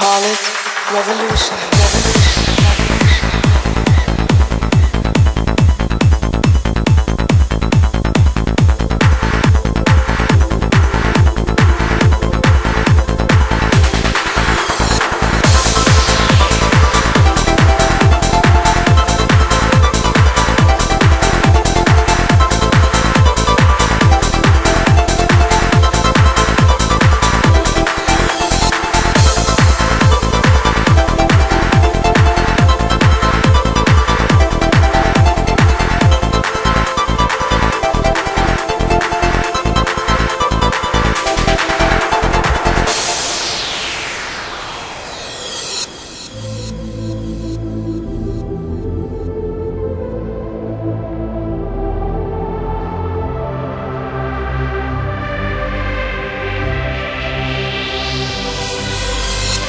call it revolution, revolution.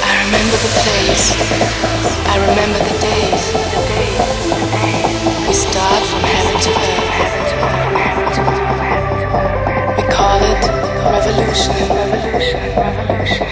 I remember the place, I remember the days, we start from heaven to earth, we call it revolution, revolution, revolution.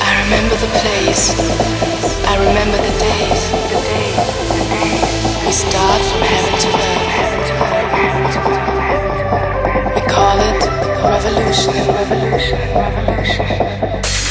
I remember the place, I remember the days, we start from heaven to earth, we call it revolution, revolution, revolution.